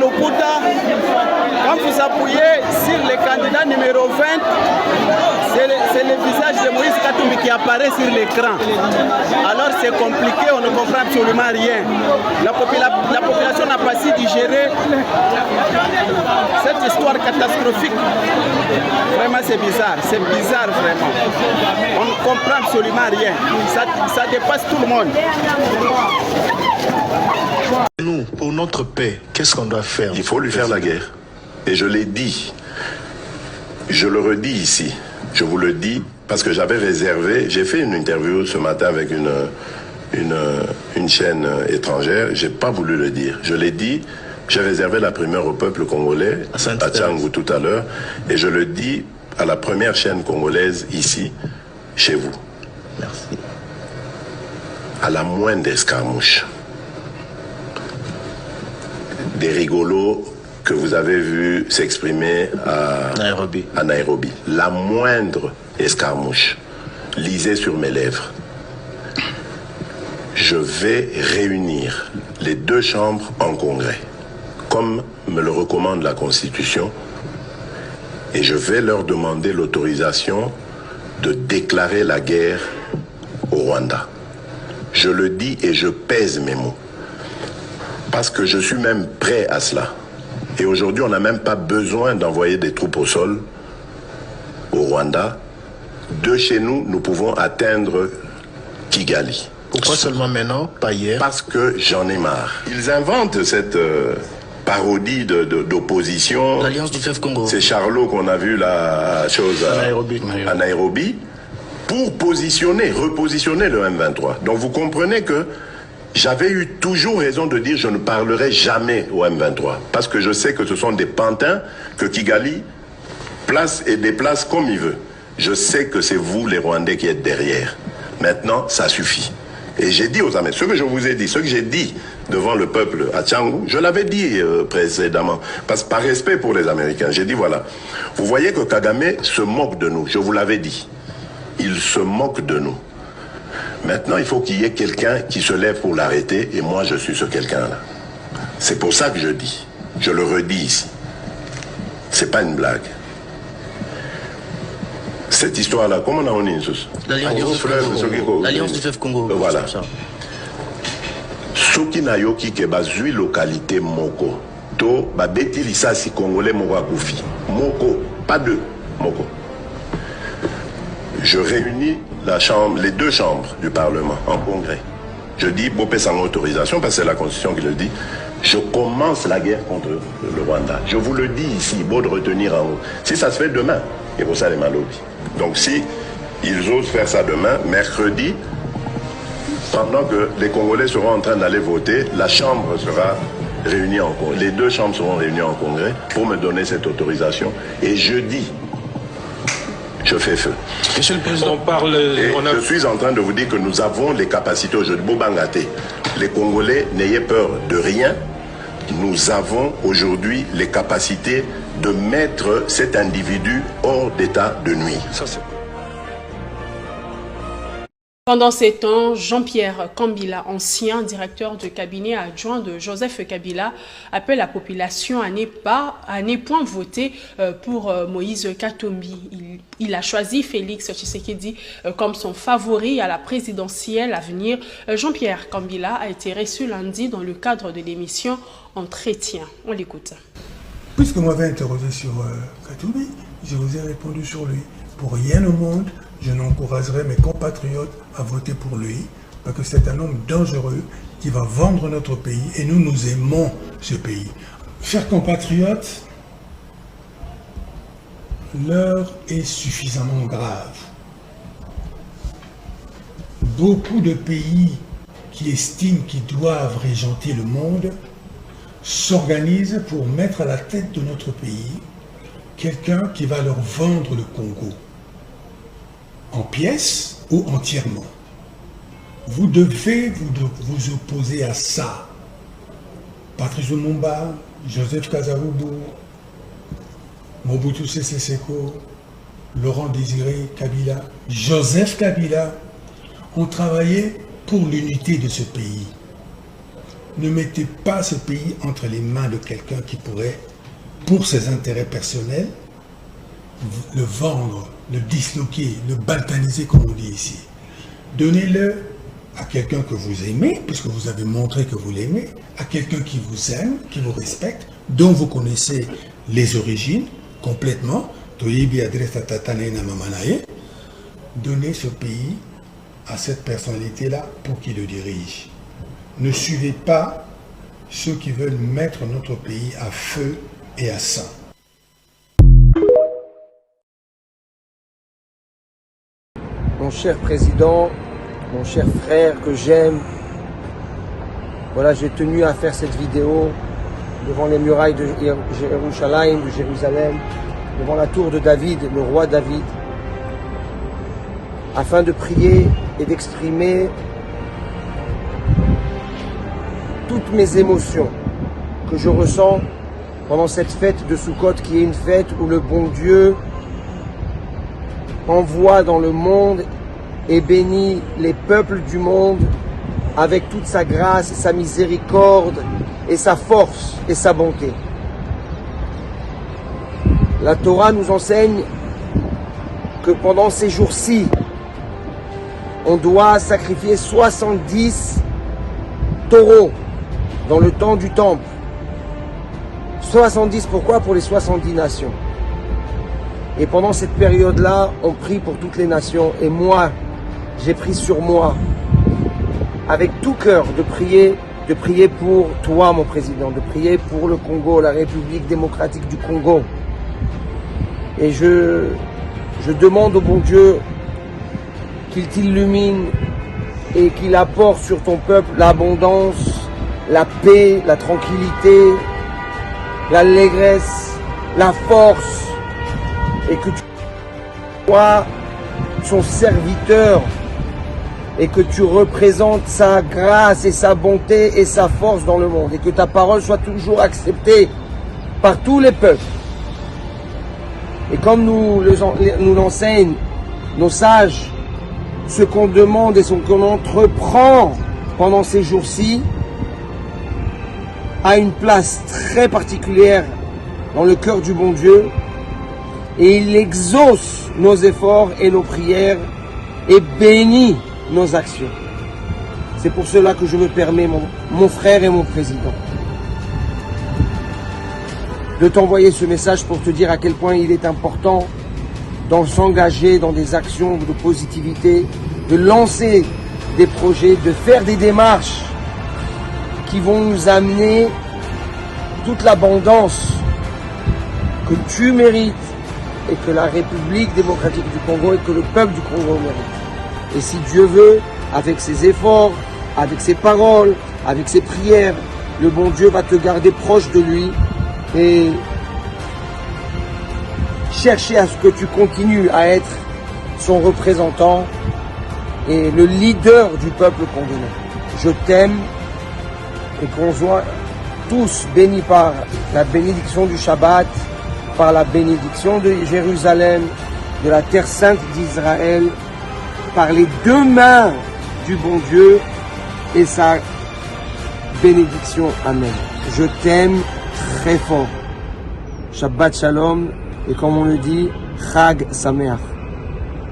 Loputa, quand vous appuyez sur le candidat numéro 20, c'est le visage de Moïse Katumbi qui apparaît sur l'écran. Alors c'est compliqué, on ne comprend absolument rien. La population n'a pas su digérer cette histoire catastrophique. Vraiment c'est bizarre vraiment. On ne comprend absolument rien. Ça dépasse tout le monde. Nous, pour notre paix, qu'est-ce qu'on doit faire? Il faut lui faire la guerre. Et je l'ai dit. Je le redis ici. Je vous le dis parce que j'avais réservé. J'ai fait une interview ce matin avec une chaîne étrangère. J'ai pas voulu le dire. Je l'ai dit. J'ai réservé la primeur au peuple congolais à Tchangou tout à l'heure. Et je le dis à la première chaîne congolaise ici, chez vous. Merci. À la moindre escarmouche, des rigolos que vous avez vus s'exprimer à Nairobi. La moindre escarmouche, lisez sur mes lèvres. Je vais réunir les deux chambres en congrès, comme me le recommande la Constitution, et je vais leur demander l'autorisation de déclarer la guerre au Rwanda. Je le dis et je pèse mes mots. Parce que je suis même prêt à cela. Et aujourd'hui, on n'a même pas besoin d'envoyer des troupes au sol au Rwanda. De chez nous, nous pouvons atteindre Kigali. Pourquoi seulement maintenant, pas hier? Parce que j'en ai marre. Ils inventent cette parodie d'opposition. L'Alliance du fleuve Congo. C'est Charlot qu'on a vu la chose à Nairobi pour repositionner le M23. Donc vous comprenez que j'avais eu toujours raison de dire je ne parlerai jamais au M23. Parce que je sais que ce sont des pantins que Kigali place et déplace comme il veut. Je sais que c'est vous les Rwandais qui êtes derrière. Maintenant, ça suffit. Et j'ai dit aux Américains, ce que je vous ai dit, ce que j'ai dit devant le peuple à Tchangou, je l'avais dit précédemment, parce que par respect pour les Américains, j'ai dit voilà, vous voyez que Kagame se moque de nous, je vous l'avais dit. Il se moque de nous. Maintenant, il faut qu'il y ait quelqu'un qui se lève pour l'arrêter, et moi, je suis ce quelqu'un-là. C'est pour ça que je dis. Je le redis ici. C'est pas une blague. Cette histoire-là, comment on a dit l'Alliance du fleuve Congo. Voilà. Soki na yoki ke bazui localité moko. To babeti lisasi congolais moko akufi. Moko, pas deux, moko. Je réunis les deux chambres du Parlement en congrès. Je dis, Bopé sans autorisation, parce que c'est la Constitution qui le dit, je commence la guerre contre le Rwanda. Je vous le dis ici, beau de retenir en haut. Si ça se fait demain, et pour ça les malobis. Donc si ils osent faire ça demain, mercredi, pendant que les Congolais seront en train d'aller voter, la Chambre sera réunie en congrès. Les deux chambres seront réunies en congrès pour me donner cette autorisation. Et jeudi, je fais feu. Monsieur le Président, je suis en train de vous dire que nous avons les capacités aujourd'hui. Bobangaté, les Congolais, n'ayez peur de rien. Nous avons aujourd'hui les capacités de mettre cet individu hors d'état de nuire. Pendant ces temps, Jean-Pierre Kambila, ancien directeur de cabinet adjoint de Joseph Kabila, appelle la population à ne point voter pour Moïse Katumbi. Il a choisi Félix Tshisekedi comme son favori à la présidentielle à venir. Jean-Pierre Kambila a été reçu lundi dans le cadre de l'émission Entretien. On l'écoute. Puisque vous m'avez interrogé sur Katumbi, je vous ai répondu sur lui. Pour rien au monde, je n'encouragerai mes compatriotes à voter pour lui, parce que c'est un homme dangereux qui va vendre notre pays, et nous aimons ce pays. Chers compatriotes, l'heure est suffisamment grave. Beaucoup de pays qui estiment qu'ils doivent régenter le monde s'organisent pour mettre à la tête de notre pays quelqu'un qui va leur vendre le Congo. En pièces ou entièrement. Vous devez vous opposer à ça. Patrice Lumumba, Joseph Kasavubu, Mobutu Sese Seko, Laurent Désiré Kabila, Joseph Kabila ont travaillé pour l'unité de ce pays. Ne mettez pas ce pays entre les mains de quelqu'un qui pourrait, pour ses intérêts personnels, le vendre, le disloquer, le balkaniser comme on dit ici. Donnez-le à quelqu'un que vous aimez, puisque vous avez montré que vous l'aimez, à quelqu'un qui vous aime, qui vous respecte, dont vous connaissez les origines complètement. Donnez ce pays à cette personnalité-là pour qu'il le dirige. Ne suivez pas ceux qui veulent mettre notre pays à feu et à sang. Mon cher président, mon cher frère que j'aime, voilà, j'ai tenu à faire cette vidéo devant les murailles de Jérusalem, devant la tour de David, le roi David, afin de prier et d'exprimer toutes mes émotions que je ressens pendant cette fête de Sukkot, qui est une fête où le bon Dieu envoie dans le monde et bénit les peuples du monde avec toute sa grâce, sa miséricorde et sa force et sa bonté. La Torah nous enseigne que pendant ces jours-ci, on doit sacrifier 70 taureaux dans le temps du temple. 70, pourquoi? Pour les 70 nations. Et pendant cette période-là, on prie pour toutes les nations. Et moi, j'ai pris sur moi, avec tout cœur, de prier pour toi, mon président, de prier pour le Congo, la République démocratique du Congo. Et je demande au bon Dieu qu'il t'illumine et qu'il apporte sur ton peuple l'abondance, la paix, la tranquillité, l'allégresse, la force, et que tu sois son serviteur et que tu représentes sa grâce et sa bonté et sa force dans le monde, et que ta parole soit toujours acceptée par tous les peuples. Et comme nous l'enseignent nos sages, ce qu'on demande et ce qu'on entreprend pendant ces jours-ci a une place très particulière dans le cœur du bon Dieu, et il exauce nos efforts et nos prières et bénit nos actions. C'est pour cela que je me permets, mon frère et mon président, de t'envoyer ce message pour te dire à quel point il est important de s'engager dans des actions de positivité, de lancer des projets, de faire des démarches qui vont nous amener toute l'abondance que tu mérites et que la République démocratique du Congo et que le peuple du Congo mérite. Et si Dieu veut, avec ses efforts, avec ses paroles, avec ses prières, le bon Dieu va te garder proche de lui et chercher à ce que tu continues à être son représentant et le leader du peuple congolais. Je t'aime, et qu'on soit tous bénis par la bénédiction du Shabbat, par la bénédiction de Jérusalem, de la terre sainte d'Israël, par les deux mains du bon Dieu et sa bénédiction. Amen. Je t'aime très fort. Shabbat Shalom, et comme on le dit, Chag Sameach.